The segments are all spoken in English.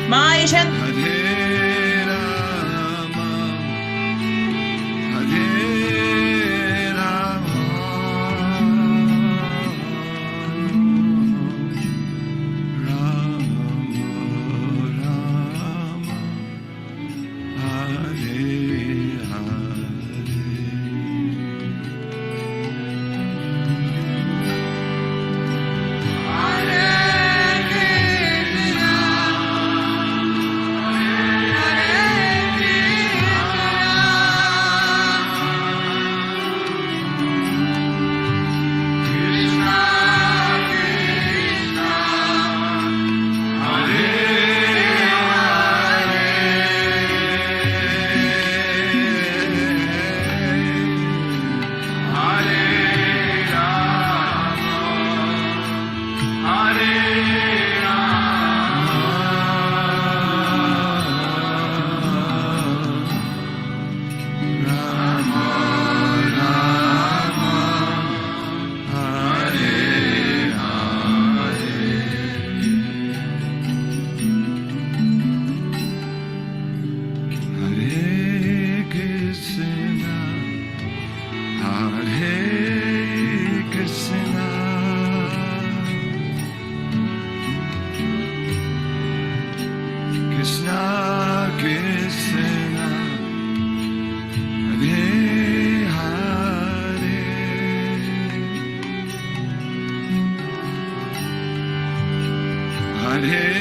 Maishan. Hare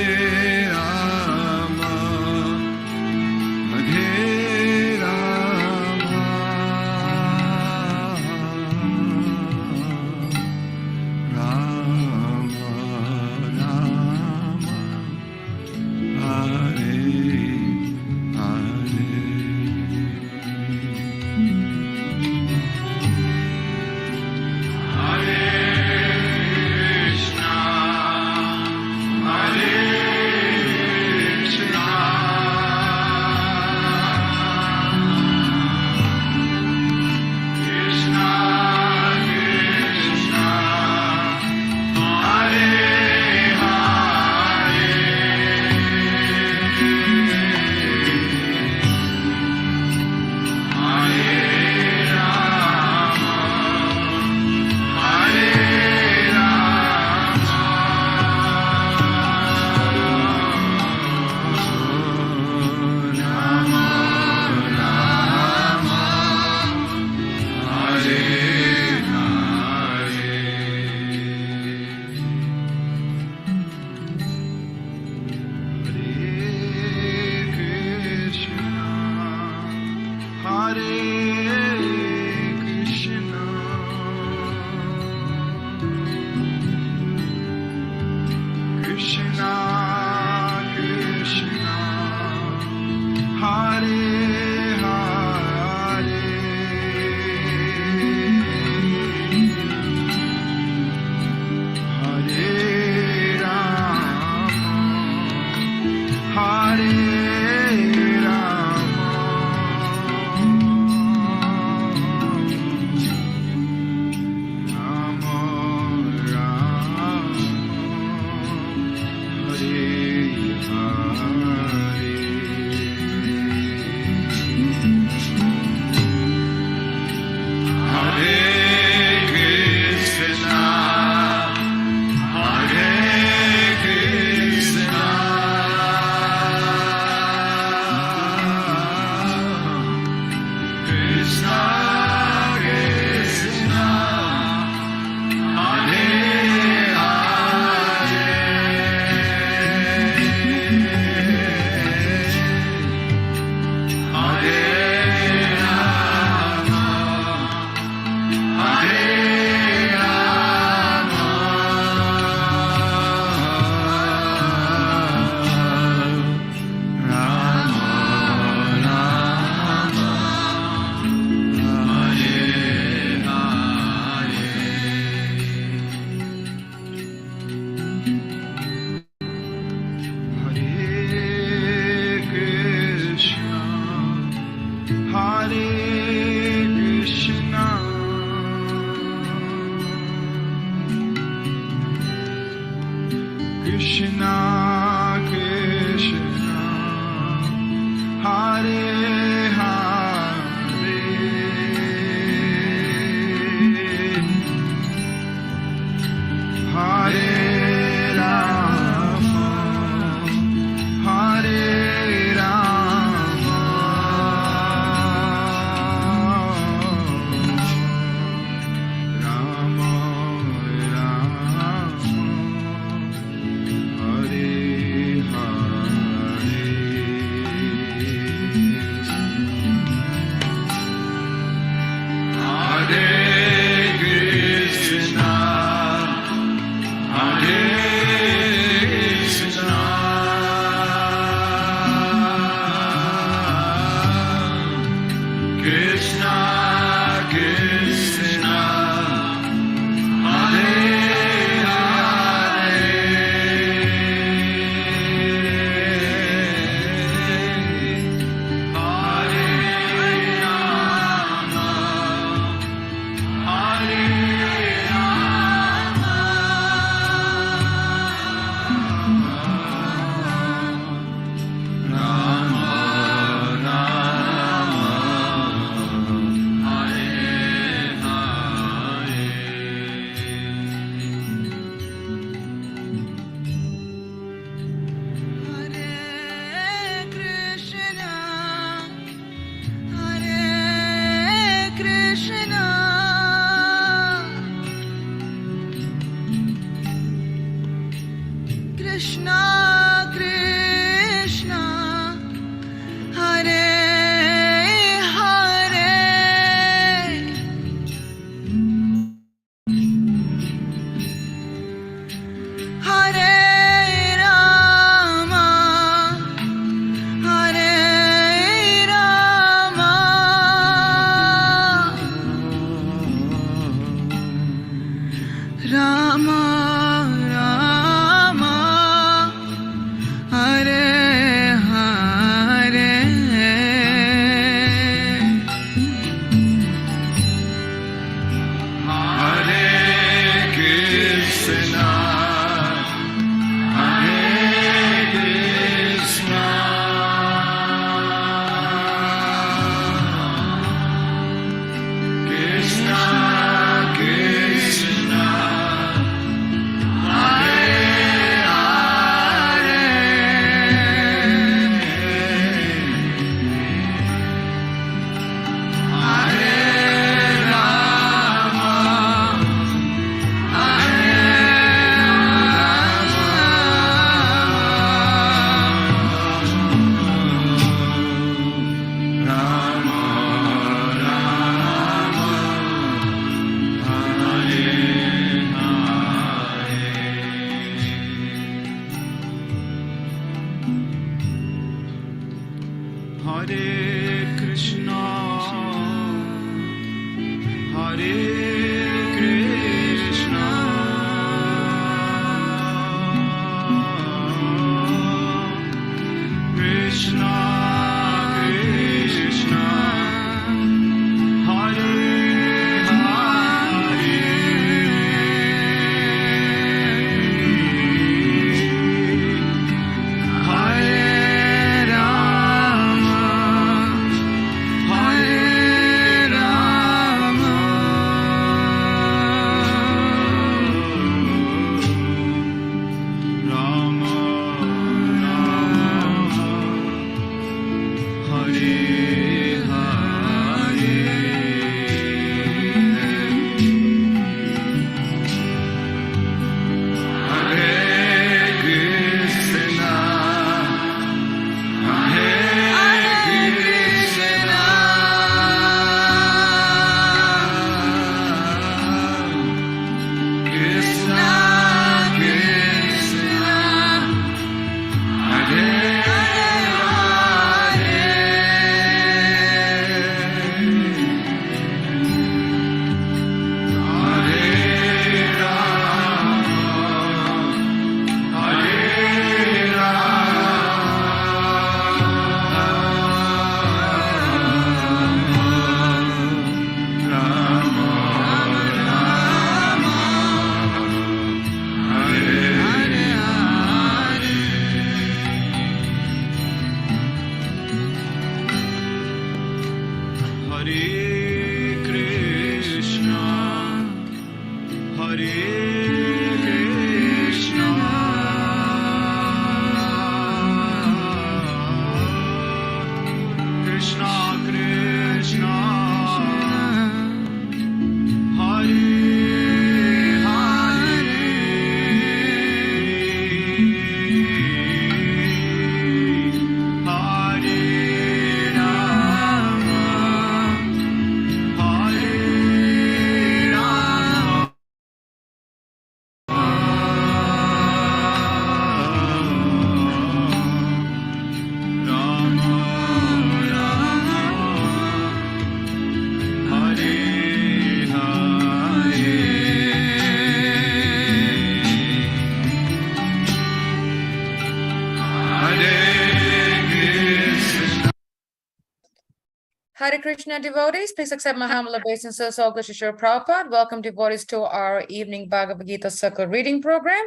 Hare Krishna devotees, please accept my humble obeisances. All Krishna Shri Prabhupada. Welcome devotees to our evening Bhagavad Gita circle reading program.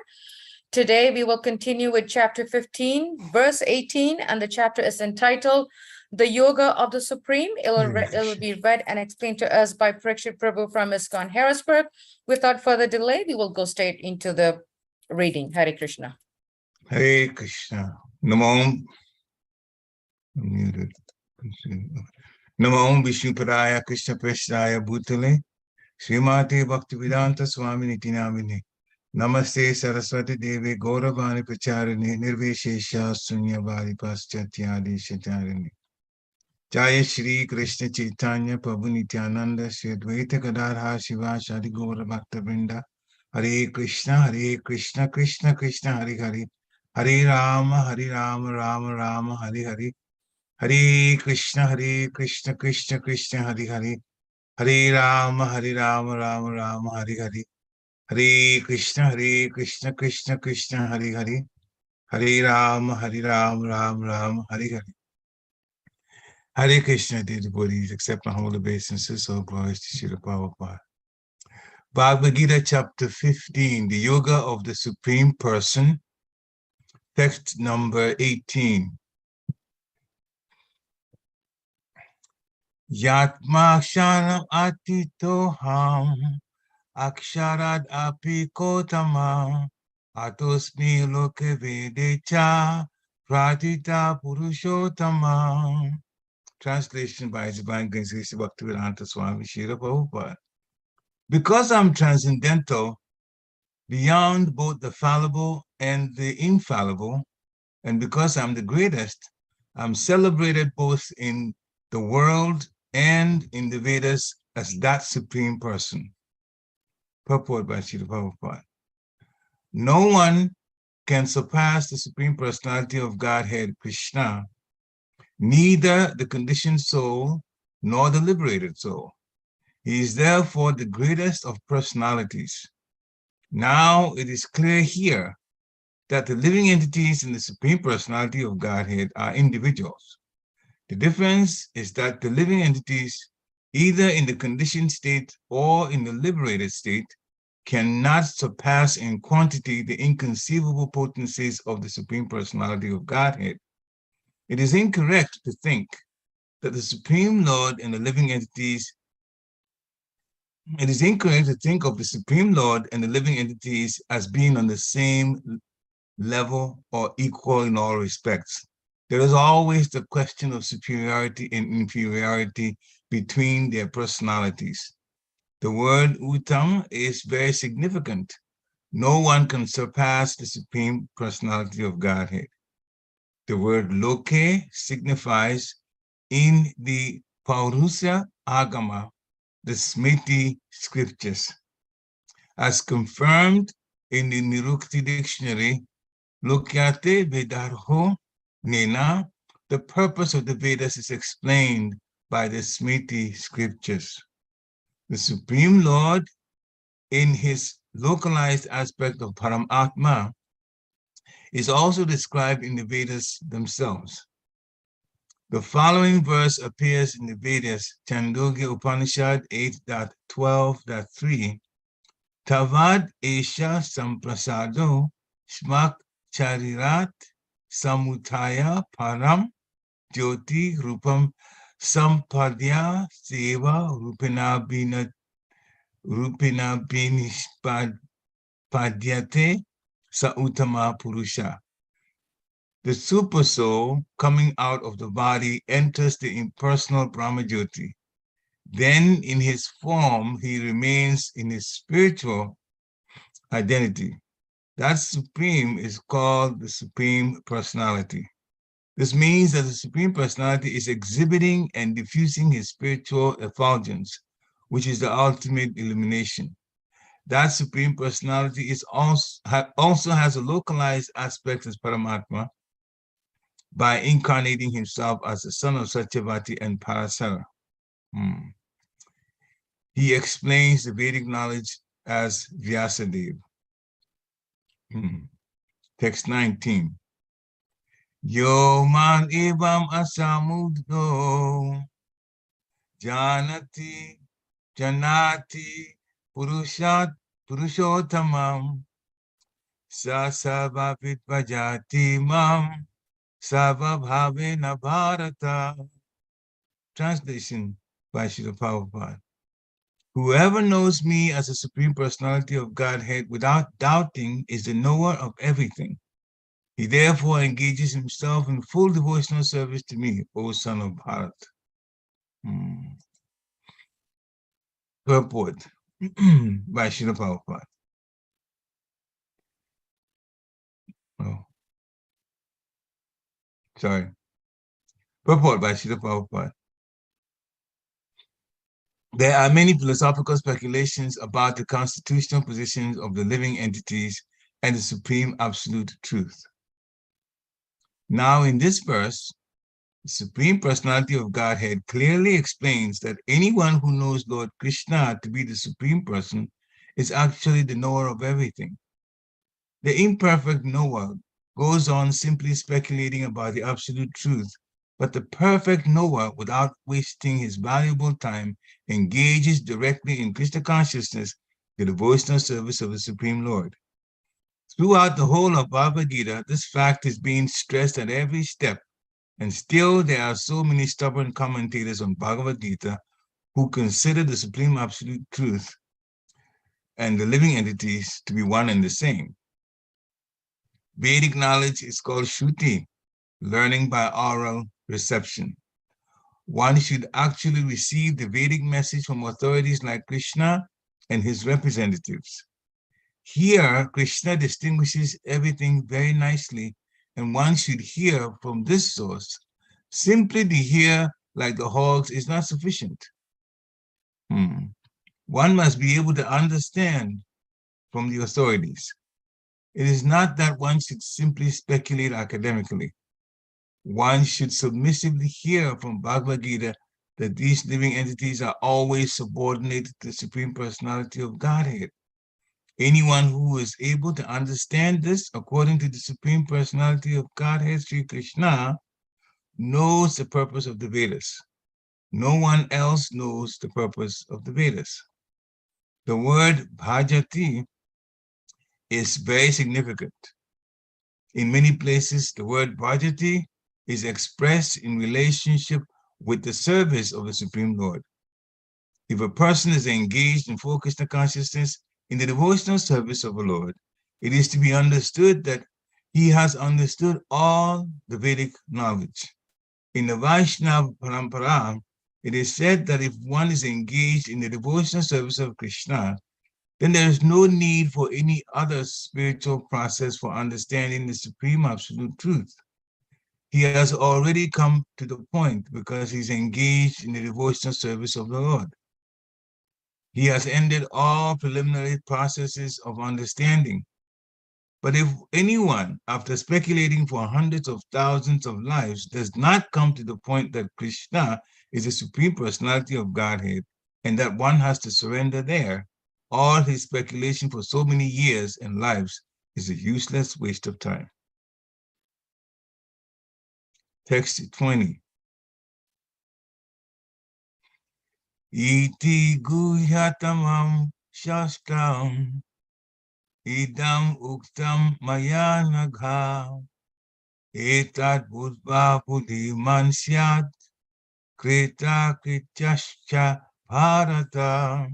Today we will continue with chapter 15, verse 18, and the chapter is entitled The Yoga of the Supreme. It will be read and explained to us by Parikshit Prabhu from ISKCON Harrisburg. Without further delay, we will go straight into the reading. Hare Krishna. Hare Krishna. Namo Vishnupadaya Krishna Prasthaya Bhutale Srimati Bhaktivedanta Swami Niti Namine Namaste Saraswati Devi Gauravani Pracharini Nirvishesha Sunyavari Paschatyadi Shatarini Jaya Shri Krishna Chaitanya Prabhu Nityananda Shri Advaita Gadadhar Shiva Shadi Gaura Bhakta Vrinda Hare Krishna Krishna Krishna Hare Hare Hare Rama Rama Rama Hare Hare Hare Krishna Krishna Krishna Hare Hare Hare Rama Rama Rama Hare Hare Hare Krishna Krishna Hare Hare Hare Rama Rama Rama Hare Hare Hare Krishna, dear devotees, accept my humble obeisances, all glories to Srila Prabhupada. Bhagavad Gita chapter 15, the Yoga of the Supreme Person, text number 18. Yatmakshanam atitoham aksharad api kotamam atosmi loke vedecha pratita purushottamam. Translation by His Divine Grace Bhaktivedanta Swami Srila Prabhupada. Because I'm transcendental, beyond both the fallible and the infallible, and because I'm the greatest, I'm celebrated both in the world and in the Vedas as that Supreme Person. Purport by Srila Prabhupada. No one can surpass the Supreme Personality of Godhead, Krishna, neither the conditioned soul nor the liberated soul. He is therefore the greatest of personalities. Now it is clear here that the living entities in the Supreme Personality of Godhead are individuals. The difference is that the living entities, either in the conditioned state or in the liberated state, cannot surpass in quantity the inconceivable potencies of the Supreme Personality of Godhead. It is incorrect to think that the Supreme Lord and the living entities, it is incorrect to think of the Supreme Lord and the living entities as being on the same level or equal in all respects. There is always the question of superiority and inferiority between their personalities. The word uttam is very significant. No one can surpass the Supreme Personality of Godhead. The word loke signifies in the Paurusya Agama, the Smriti scriptures. As confirmed in the Nirukti dictionary, Lokyate Vedarho Nena, the purpose of the Vedas is explained by the Smriti scriptures. The Supreme Lord, in his localized aspect of Paramatma, is also described in the Vedas themselves. The following verse appears in the Vedas, Chandogya Upanishad 8.12.3. Tavad Esha Samprasado Shmak Charirat Samutaya Param Jyoti Rupam Sampadya Seva Rupena Rupina Binishpadyate Sa Uttama Purusha. The super soul coming out of the body enters the impersonal Brahmajyoti. Then in his form, he remains in his spiritual identity. That supreme is called the Supreme Personality. This means that the Supreme Personality is exhibiting and diffusing his spiritual effulgence, which is the ultimate illumination. That Supreme Personality is also has a localized aspect as Paramatma by incarnating himself as the son of Satyavati and Parasara. He explains the Vedic knowledge as Vyasadeva. Text 19. Yo man evam asamuddo janati janati purushottamam sa savavit bhajati mam savabhavena bharata. Translation by Srila Prabhupada. Whoever knows me as a Supreme Personality of Godhead without doubting is the knower of everything. He therefore engages himself in full devotional service to me, O son of Bharat. Purport by Srila Prabhupada. Oh, sorry. Purport by Srila Prabhupada. There are many philosophical speculations about the constitutional positions of the living entities and the supreme absolute truth. Now, in this verse, the Supreme Personality of Godhead clearly explains that anyone who knows Lord Krishna to be the Supreme Person is actually the knower of everything. The imperfect knower goes on simply speculating about the absolute truth, but the perfect knower, without wasting his valuable time, engages directly in Krishna consciousness, the devotional service of the Supreme Lord. Throughout the whole of Bhagavad Gita, this fact is being stressed at every step, and still there are so many stubborn commentators on Bhagavad Gita who consider the Supreme Absolute Truth and the living entities to be one and the same. Vedic knowledge is called Shruti, learning by oral reception. One should actually receive the Vedic message from authorities like Krishna and his representatives. Here, Krishna distinguishes everything very nicely, and one should hear from this source. Simply to hear like the hogs is not sufficient. One must be able to understand from the authorities. It is not that one should simply speculate academically. One should submissively hear from Bhagavad Gita that these living entities are always subordinated to the Supreme Personality of Godhead. Anyone who is able to understand this according to the Supreme Personality of Godhead, Sri Krishna, knows the purpose of the Vedas. No one else knows the purpose of the Vedas. The word bhajati is very significant. In many places, the word bhajati is expressed in relationship with the service of the Supreme Lord. If a person is engaged in full Krishna consciousness in the devotional service of the Lord, it is to be understood that he has understood all the Vedic knowledge. In the Vaishnava Parampara, it is said that if one is engaged in the devotional service of Krishna, then there is no need for any other spiritual process for understanding the Supreme Absolute Truth. He has already come to the point because he's engaged in the devotional service of the Lord. He has ended all preliminary processes of understanding. But if anyone, after speculating for hundreds of thousands of lives, does not come to the point that Krishna is the Supreme Personality of Godhead and that one has to surrender there, all his speculation for so many years and lives is a useless waste of time. Text 20. Iti guhyatamam shastram idam uktam maya nagha etat buddha buddhiman syat kreta krityascha bharata.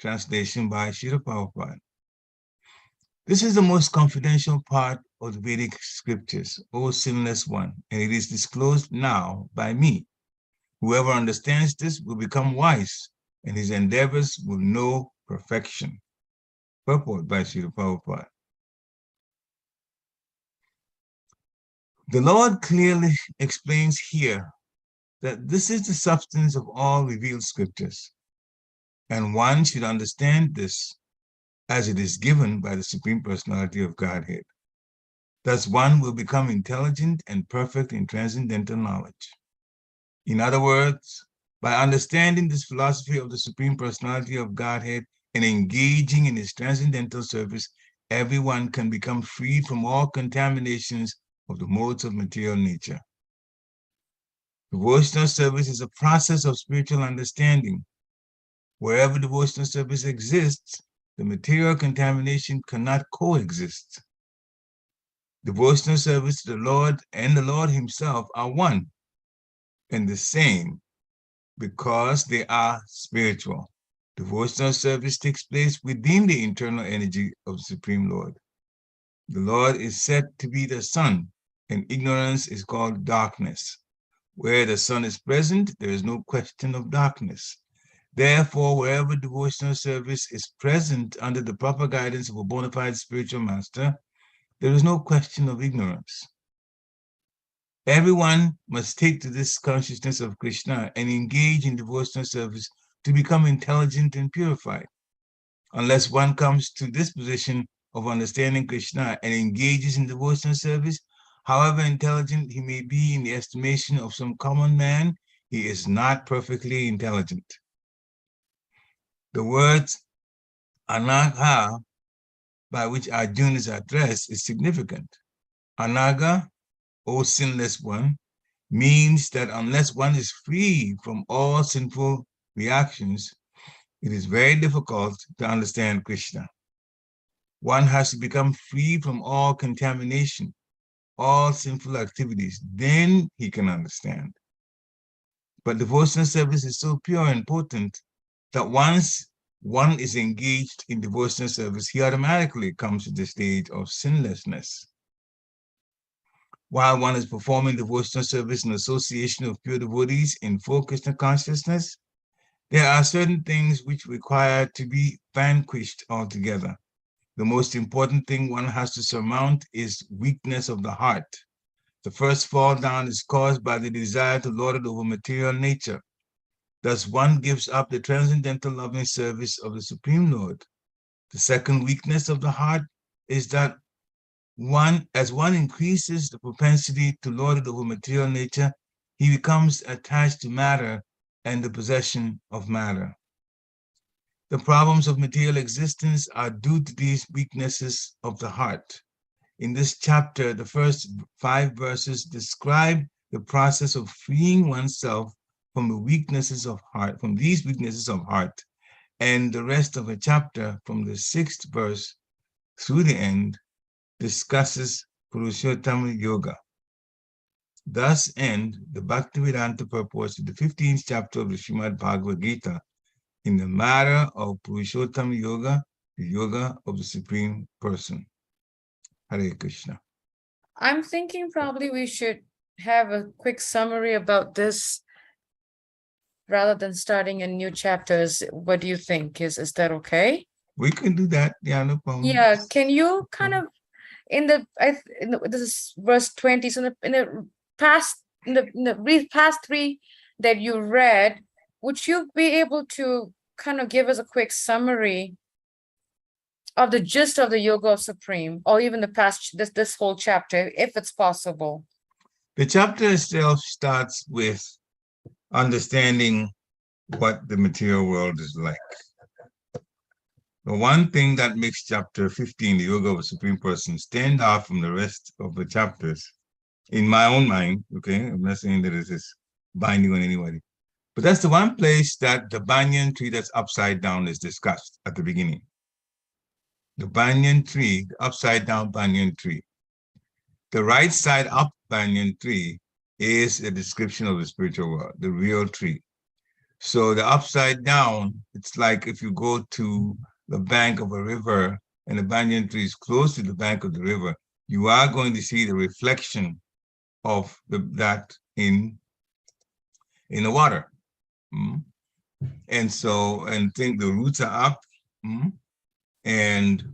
translation by Srila Prabhupada. This is the most confidential part of the Vedic scriptures, O sinless one, and it is disclosed now by me. Whoever understands this will become wise, and his endeavors will know perfection. Purport by Srila Prabhupada. The Lord clearly explains here that this is the substance of all revealed scriptures, and one should understand this as it is given by the Supreme Personality of Godhead. Thus one will become intelligent and perfect in transcendental knowledge. In other words, by understanding this philosophy of the Supreme Personality of Godhead and engaging in his transcendental service, everyone can become freed from all contaminations of the modes of material nature. Devotional service is a process of spiritual understanding. Wherever devotional service exists, the material contamination cannot coexist. Devotional service to the Lord and the Lord himself are one and the same because they are spiritual. Devotional service takes place within the internal energy of the Supreme Lord. The Lord is said to be the sun, and ignorance is called darkness. Where the sun is present, there is no question of darkness. Therefore, wherever devotional service is present under the proper guidance of a bona fide spiritual master, there is no question of ignorance. Everyone must take to this consciousness of Krishna and engage in devotional service to become intelligent and purified. Unless one comes to this position of understanding Krishna and engages in devotional service, however intelligent he may be in the estimation of some common man, he is not perfectly intelligent. The words Anaga, by which Arjuna is addressed, is significant. Anaga, O sinless one, means that unless one is free from all sinful reactions, it is very difficult to understand Krishna. One has to become free from all contamination, all sinful activities, then he can understand. But devotional service is so pure and potent that once one is engaged in devotional service, he automatically comes to the stage of sinlessness. While one is performing devotional service in association of pure devotees in full Krishna consciousness, there are certain things which require to be vanquished altogether. The most important thing one has to surmount is weakness of the heart. The first fall down is caused by the desire to lord it over material nature. Thus, one gives up the transcendental loving service of the Supreme Lord. The second weakness of the heart is that as one increases the propensity to lord it over material nature, he becomes attached to matter and the possession of matter. The problems of material existence are due to these weaknesses of the heart. In this chapter, the first 5 verses describe the process of freeing oneself from the weaknesses of heart, from these weaknesses of heart, and the rest of the chapter, from the 6th verse through the end, discusses Purushottama Yoga. Thus end the Bhaktivedanta purports of the 15th chapter of the Srimad Bhagavad Gita in the matter of Purushottama Yoga, the yoga of the Supreme Person. Hare Krishna. I'm thinking probably we should have a quick summary about this rather than starting in new chapters. What do you think? Is that okay? We can do that. Yeah, no problem. Yeah, can you kind of this is verse 20. So in the past three that you read, would you be able to kind of give us a quick summary of the gist of the Yoga of Supreme, or even the past this whole chapter, if it's possible? The chapter itself starts with understanding what the material world is like. The one thing that makes chapter 15, the Yoga of the Supreme Person, stand out from the rest of the chapters, in my own mind, okay? I'm not saying that it is binding on anybody, but that's the one place that the banyan tree that's upside down is discussed at the beginning. The banyan tree, the upside down banyan tree. The right side up banyan tree is a description of the spiritual world, the real tree. So the upside down, it's like if you go to the bank of a river and the banyan tree is close to the bank of the river, you are going to see the reflection of that in the water. Mm. And so, and think the roots are up, and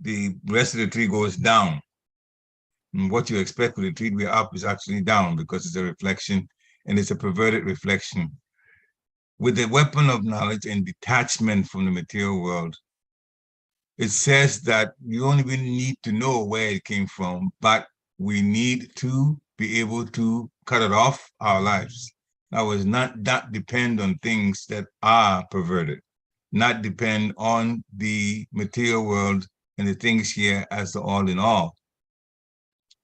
the rest of the tree goes down. And what you expect with the tree to be up is actually down because it's a reflection, and it's a perverted reflection. With the weapon of knowledge and detachment from the material world, it says that you don't even need to know where it came from, but we need to be able to cut it off our lives. That was not depend on things that are perverted, not depend on the material world and the things here as the all in all.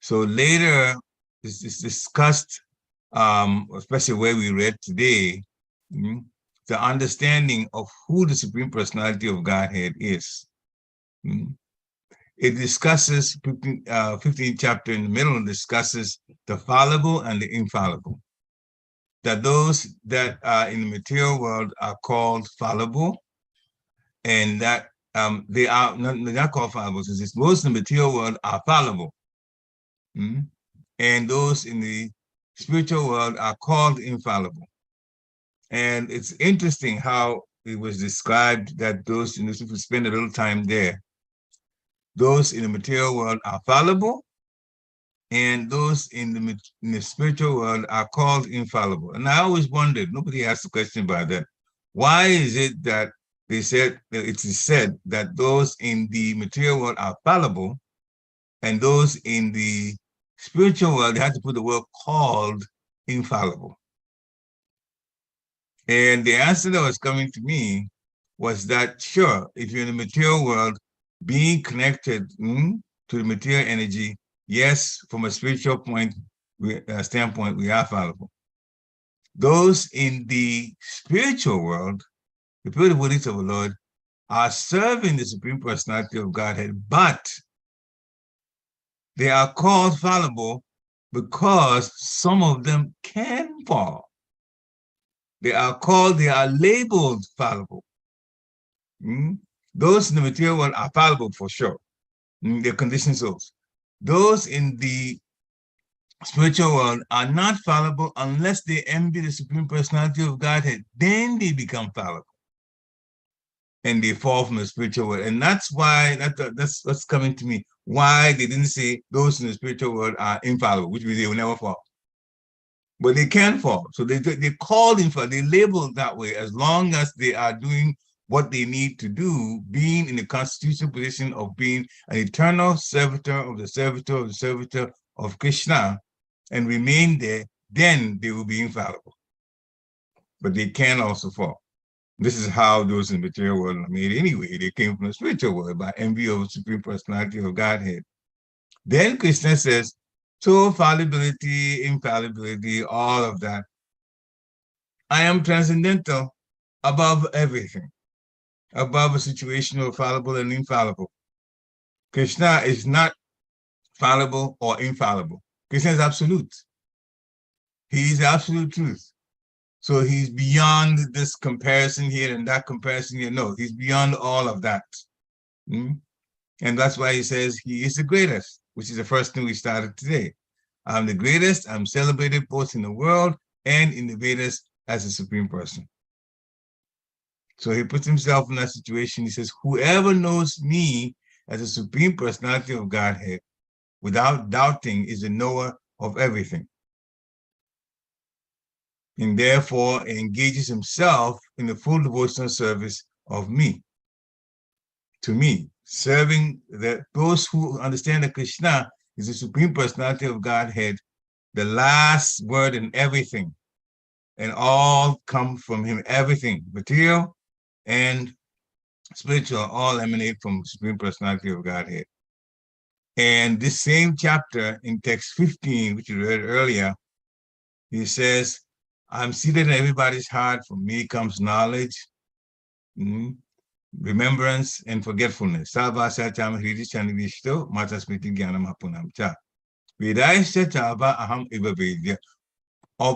So later, this is discussed, especially where we read today, the understanding of who the Supreme Personality of Godhead is. It discusses, 15th chapter in the middle discusses the fallible and the infallible. That those that are in the material world are called fallible, and that they are not called fallible, since most in the material world are fallible. And those in the spiritual world are called infallible. And it's interesting how it was described that those, if we spend a little time there, those in the material world are fallible, and those in the spiritual world are called infallible. And I always wondered, nobody asked a question about that. Why is it that they said, it is said that those in the material world are fallible, and those in the spiritual world, they had to put the word called infallible? And the answer that was coming to me was that, sure, if you're in the material world, being connected to the material energy, yes, from a spiritual standpoint, we are fallible. Those in the spiritual world, the pure devotees of the Lord, are serving the Supreme Personality of Godhead, but they are called fallible because some of them can fall. They are labeled fallible. Those in the material world are fallible for sure. They're conditioned souls. Those in the spiritual world are not fallible unless they envy the Supreme Personality of Godhead. Then they become fallible. And they fall from the spiritual world. And that's why, that's what's coming to me. Why they didn't say those in the spiritual world are infallible, which means they will never fall. But they can fall. So they called infallible, they labeled that way as long as they are doing what they need to do, being in the constitutional position of being an eternal servitor of the servitor of the servitor of Krishna, and remain there, then they will be infallible. But they can also fall. This is how those in the material world are made anyway. They came from the spiritual world by envy of the Supreme Personality of Godhead. Then Krishna says, so fallibility, infallibility, all of that. I am transcendental above everything, above a situation of fallible and infallible. Krishna is not fallible or infallible. Krishna is absolute. He is absolute truth. So he's beyond this comparison here and that comparison here. No, he's beyond all of that. And that's why he says he is the greatest, which is the first thing we started today. I'm the greatest. I'm celebrated both in the world and in the Vedas as a supreme person. So he puts himself in that situation. He says, whoever knows me as a supreme personality of Godhead without doubting is a knower of everything. And therefore engages himself in the full devotional service of me, to me, serving those who understand that Krishna is the Supreme Personality of Godhead, the last word in everything, and all come from him, everything, material and spiritual, all emanate from Supreme Personality of Godhead. And this same chapter in text 15, which you read earlier, he says, I'm seated in everybody's heart. From me comes knowledge, remembrance, and forgetfulness. Of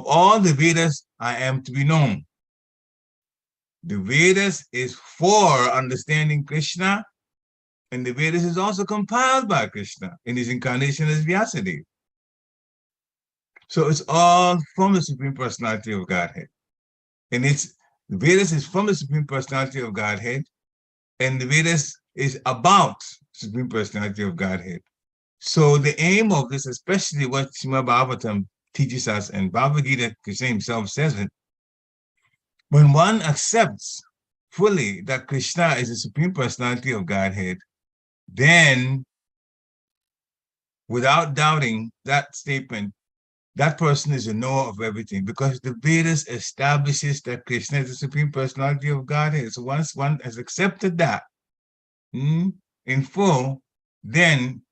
all the Vedas, I am to be known. The Vedas is for understanding Krishna, and the Vedas is also compiled by Krishna in his incarnation as Vyasadeva. So it's all from the Supreme Personality of Godhead. And the Vedas is from the Supreme Personality of Godhead, and the Vedas is about Supreme Personality of Godhead. So the aim of this, especially what Srimad Bhagavatam teaches us, and Bhagavad Gita, Krishna himself says it, when one accepts fully that Krishna is the Supreme Personality of Godhead, then without doubting that statement, that person is a knower of everything, because the Vedas establishes that Krishna is the Supreme Personality of Godhead. So once one has accepted that in full, then,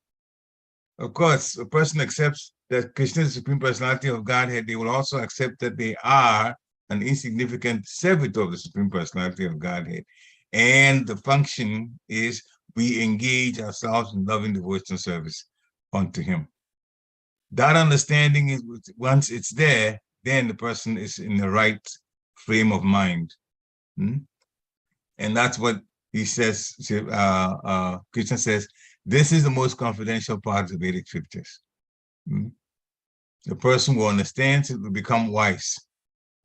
of course, a person accepts that Krishna is the Supreme Personality of Godhead, they will also accept that they are an insignificant servitor of the Supreme Personality of Godhead. And the function is we engage ourselves in loving devotional service unto him. That understanding is, once it's there, then the person is in the right frame of mind. And that's what he says, Krishna says, this is the most confidential part of the Vedic scriptures. The person who understands it will become wise.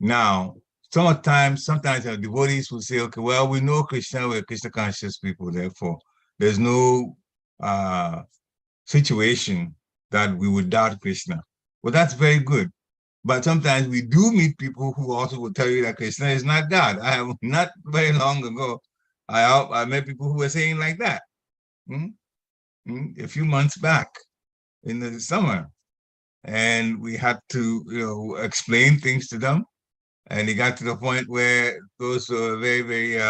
Now, sometimes our devotees will say, okay, well, we know Krishna, we're Krishna conscious people, therefore there's no situation that we would doubt Krishna. Well, that's very good. But sometimes we do meet people who also will tell you that Krishna is not God. I have not very long ago, I met people who were saying like that. A few months back in the summer. And we had to, explain things to them. And it got to the point where those who were very, very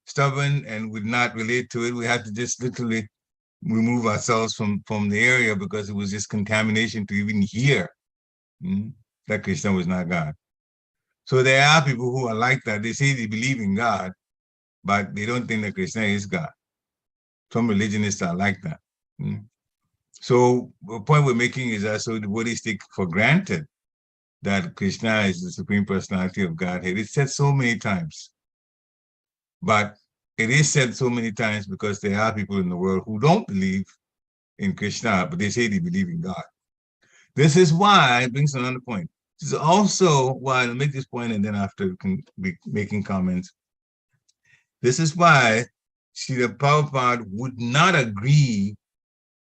stubborn and would not relate to it, we had to just literally remove ourselves from the area, because it was just contamination to even hear that Krishna was not God. So there are people who are like that. They say they believe in God, but they don't think that Krishna is God. Some religionists are like that. So the point we're making is that so the devotees take for granted that Krishna is the Supreme Personality of Godhead. It's said so many times. But it is said so many times because there are people in the world who don't believe in Krishna, but they say they believe in God. This is why, it brings another point. This is also why, I'll make this point and then after we can be making comments. This is why Srila Prabhupada would not agree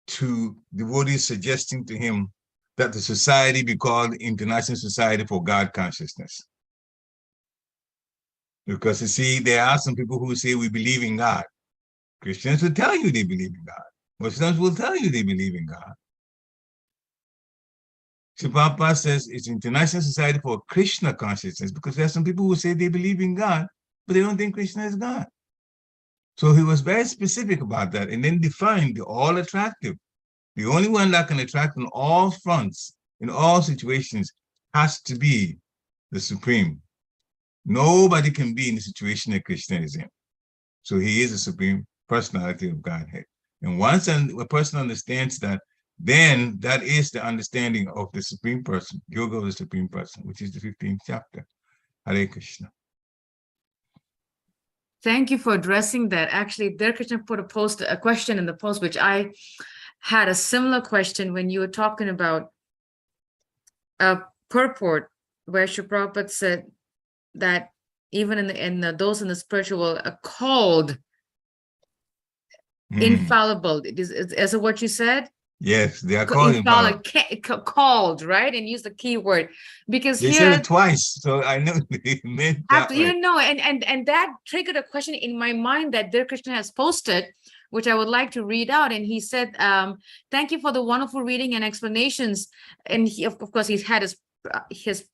to devotees suggesting to him that the society be called International Society for God Consciousness. Because you see, there are some people who say we believe in God. Christians will tell you they believe in God. Muslims will tell you they believe in God. Prabhupada says it's International Society for Krishna Consciousness, because there are some people who say they believe in God, but they don't think Krishna is God. So he was very specific about that, and then defined the all attractive. The only one that can attract on all fronts, in all situations, has to be the Supreme. Nobody can be in the situation that Krishna is in. So he is the Supreme Personality of Godhead. And once a person understands that, then that is the understanding of the Supreme Person, Yoga of the Supreme Person, which is the 15th chapter. Hare Krishna. Thank you for addressing that. Actually, Dear Krishna put a question in the post, which I had a similar question when you were talking about a purport, where Sri Prabhupada said that even those in the spiritual world are called infallible. Is it what you said? Yes, they are called infallible. Called, right? And use the key word, because they said it twice, so I know they meant that. And that triggered a question in my mind that Dear Krishna has posted, which I would like to read out. And he said, thank you for the wonderful reading and explanations. And he, of course, he's had his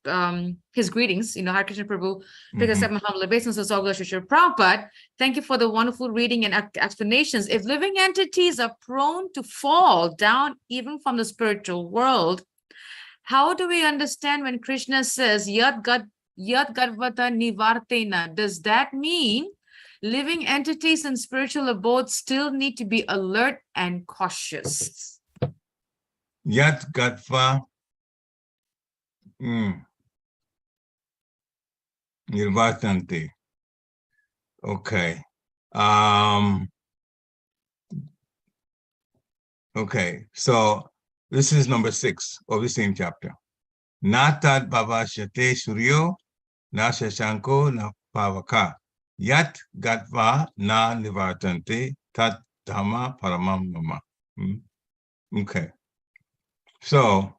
greetings, Hare Krishna Prabhu, because I'm humble obeisance all goes to Srila Prabhupada. Thank you for the wonderful reading and explanations. If living entities are prone to fall down even from the spiritual world, how do we understand when Krishna says Yad Garvata Nivartena? Does that mean living entities in spiritual abodes still need to be alert and cautious? Yat Gatva Nirvatante. Okay. Okay, so this is number 6 of the same chapter. Natat Bhavashate Suryo Na Shashanko Na Pavaka Yat Gatva Na Nivartante Tat Dhamma Paramam Mama. Okay, so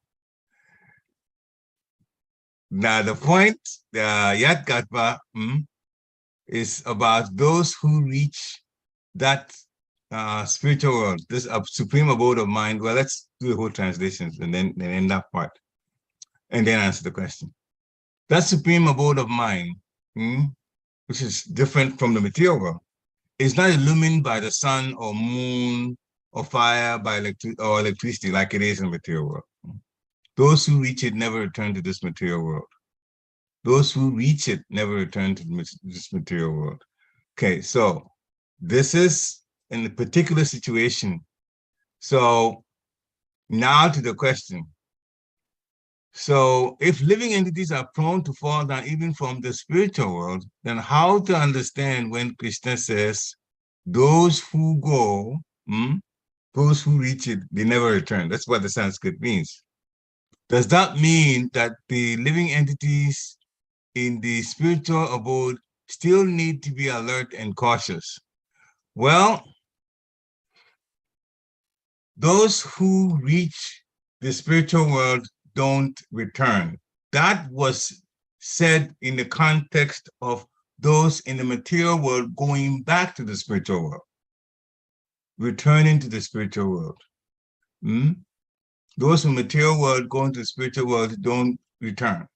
now the point, Yat Gatva is about those who reach that spiritual world, this supreme abode of mind. Well, let's do the whole translations and then end that part and then answer the question. That supreme abode of mind, which is different from the material world, is not illumined by the sun or moon or fire by electricity like it is in the material world. Those who reach it never return to this material world. Those who reach it never return to this material world. Okay, so this is in a particular situation. So now to the question. So if living entities are prone to fall down even from the spiritual world, then how to understand when Krishna says, those who go, those who reach it, they never return. That's what the Sanskrit means. Does that mean that the living entities in the spiritual abode still need to be alert and cautious? Well, those who reach the spiritual world don't return. That was said in the context of those in the material world going back to the spiritual world, returning to the spiritual world. Those in the material world going to the spiritual world don't return.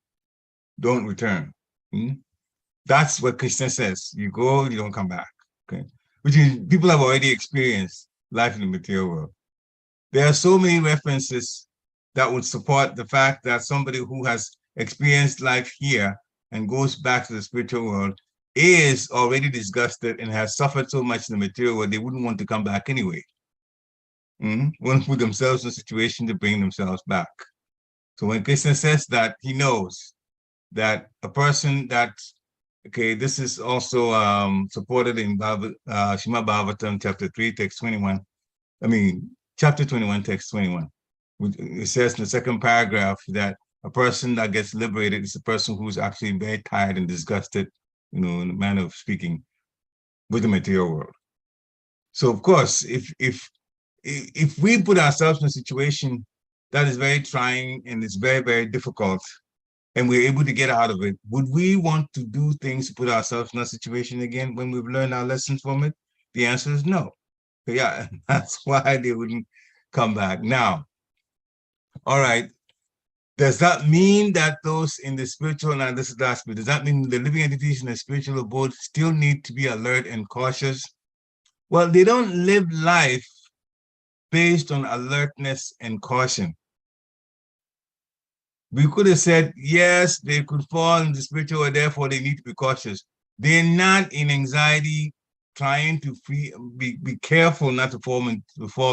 That's what Krishna says. You go, you don't come back. Okay, which is people have already experienced life in the material world. There are so many references that would support the fact that somebody who has experienced life here and goes back to the spiritual world is already disgusted and has suffered so much in the material world, they wouldn't want to come back anyway. Want to put themselves in a situation to bring themselves back. So when Krishna says that, he knows that a person that, okay, this is also supported in Srimad Bhagavatam, chapter 3, text 21. Chapter 21, text 21. It says in the second paragraph that a person that gets liberated is a person who's actually very tired and disgusted, in the manner of speaking, with the material world. So of course, if we put ourselves in a situation that is very trying and it's very, very difficult, and we're able to get out of it, would we want to do things to put ourselves in that situation again when we've learned our lessons from it? The answer is no. So yeah, that's why they wouldn't come back. Now, all right, does that mean that those in the spiritual, now this is the last bit, does that mean the living entities in the spiritual abode still need to be alert and cautious? Well, they don't live life based on alertness and caution. We could have said, yes, they could fall in the spiritual world, therefore they need to be cautious. They're not in anxiety, trying to be careful not to fall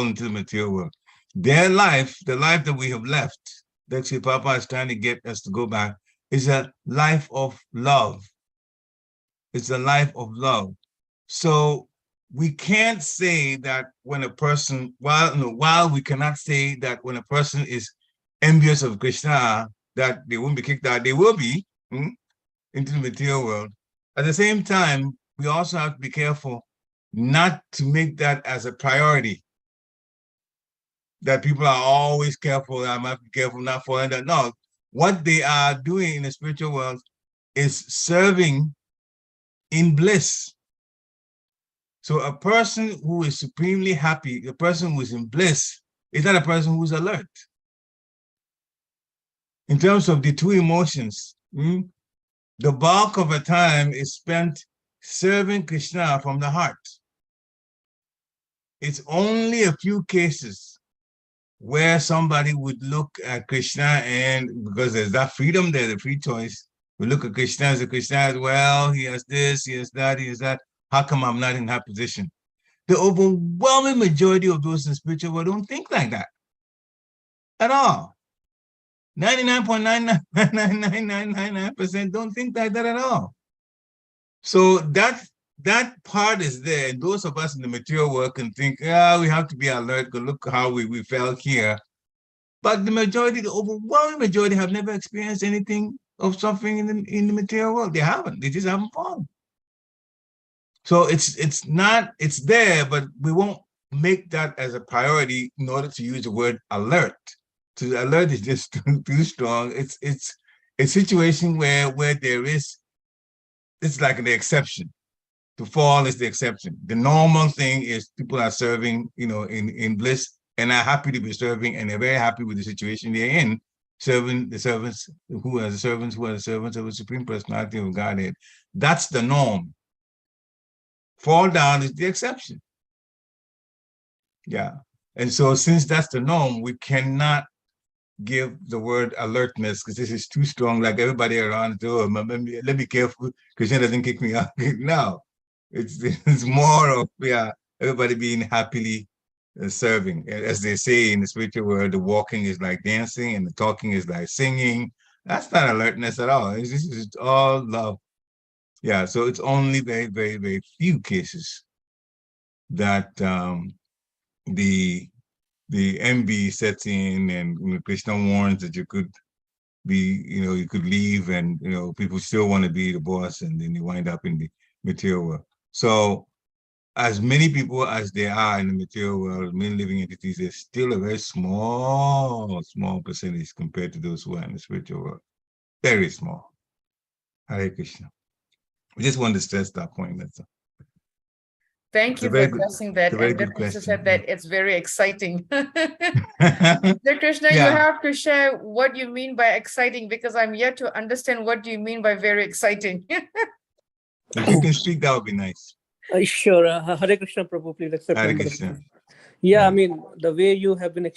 into the material world. Their life, the life that we have left, that Sri Papa is trying to get us to go back, is a life of love. It's a life of love. So we can't say that when a person, while we cannot say that when a person is envious of Krishna, that they won't be kicked out, they will be into the material world. At the same time, we also have to be careful not to make that as a priority. That people are always careful, I might be careful not falling down. No, what they are doing in the spiritual world is serving in bliss. So a person who is supremely happy, a person who is in bliss, is not a person who's alert. In terms of the two emotions, the bulk of the time is spent serving Krishna from the heart. It's only a few cases where somebody would look at Krishna, and because there's that freedom there, the free choice, we look at Krishna as well, he has this, he has that, he has that. How come I'm not in that position? The overwhelming majority of those in spiritual world don't think like that at all. 99.99999% don't think like that at all. So that that part is there. And those of us in the material world can think, yeah, we have to be alert, because look how we felt here. But the majority, the overwhelming majority, have never experienced anything of something in the material world. They haven't. They just haven't fallen. So it's not, it's there, but we won't make that as a priority in order to use the word alert. To alert is just too strong. It's a situation where there is, it's like the exception. To fall is the exception. The normal thing is people are serving, in bliss, and are happy to be serving, and they're very happy with the situation they're in, serving the servants who are the servants of the Supreme Personality of Godhead. That's the norm. Fall down is the exception. Yeah. And so since that's the norm, we cannot give the word alertness, because this is too strong, like everybody around, let me be careful, Krishna doesn't kick me out. No. It's more of, everybody being happily serving. As they say in the spiritual world, the walking is like dancing and the talking is like singing. That's not alertness at all. It's all love. Yeah, so it's only very, very, very few cases that the envy sets in, and Krishna warns that you could be, you could leave, and people still want to be the boss, and then you wind up in the material world. So as many people as there are in the material world, many living entities, there's still a very small percentage compared to those who are in the spiritual world. Very small. Hare Krishna. We just wanted to stress that point. That's all. Thank you for addressing that. And Dear Krishna said that it's very exciting. Dear Krishna, you have to share what you mean by exciting, because I'm yet to understand what you mean by very exciting. If you can speak, that would be nice. Sure. Hare Krishna, Prabhu, please accept. Hare Krishna. Yeah, I mean, the way you have been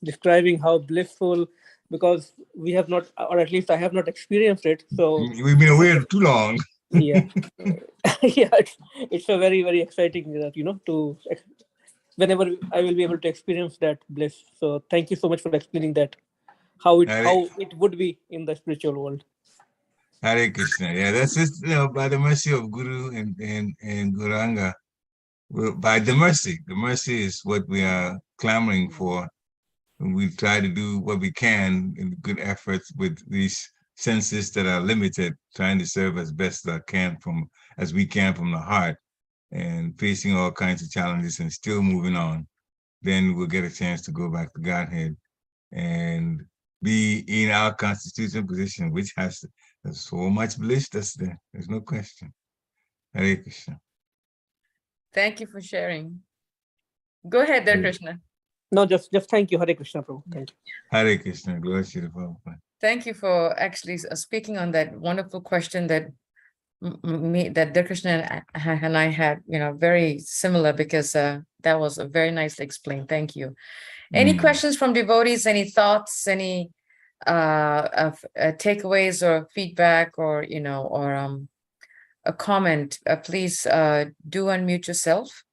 describing how blissful, because we have not, or at least I have not experienced it. So we've been away too long. Yeah. Yeah, it's a very, very exciting that, to whenever I will be able to experience that bliss. So thank you so much for explaining that, how it would be in the spiritual world. Hare Krishna. Yeah, that's just, by the mercy of Guru and Guranga. By the mercy is what we are clamoring for. And we try to do what we can in good efforts with these senses that are limited, trying to serve as best as we can from the heart, and facing all kinds of challenges and still moving on. Then we'll get a chance to go back to Godhead and be in our constitutional position, which has so much bliss that's there. There's no question. Hare Krishna. Thank you for sharing. Go ahead there, Krishna. No, just thank you. Hare Krishna, Prabhu. Thank you. Hare Krishna. Glory to the Prabhupada. Thank you for actually speaking on that wonderful question that Dear Krishna and I had, very similar, because that was very nicely explained. Thank you. Any questions from devotees? Any thoughts? Any takeaways or feedback, or a comment? Please do unmute yourself.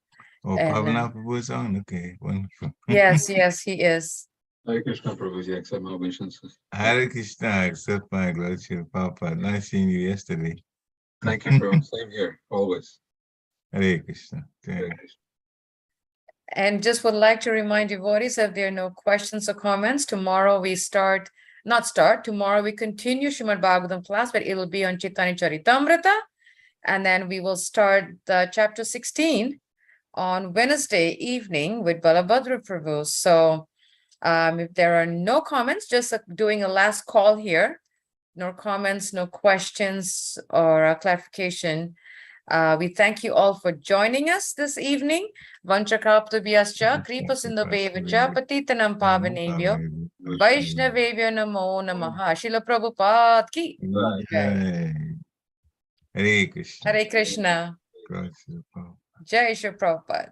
Oh, Pavana Prabhu is on. Okay, wonderful. Yes, he is. Hare Krishna, Prabhuji, accept my obeisances. Hare Krishna, accept my glory to Papa. Nice seeing you yesterday. Thank you, Prabhu. Same here, always. Hare Krishna. Hare Krishna. And just would like to remind devotees, if there are no questions or comments, tomorrow we tomorrow we continue Srimad Bhagavatam class, but it will be on Chaitanya Charitamrita. And then we will start the chapter 16 on Wednesday evening with Balabhadra Prabhu. So if there are no comments, just doing a last call here, no comments, no questions or clarification. We thank you all for joining us this evening. Vanchakraptabhyascha, Kripasindhubheva Patitanam Pavanebhyo, Vaishnavebhyo Namo Namaha. Srila Prabhupada ki. Hare Krishna. Hare Krishna. Jai Shri Prabhupada.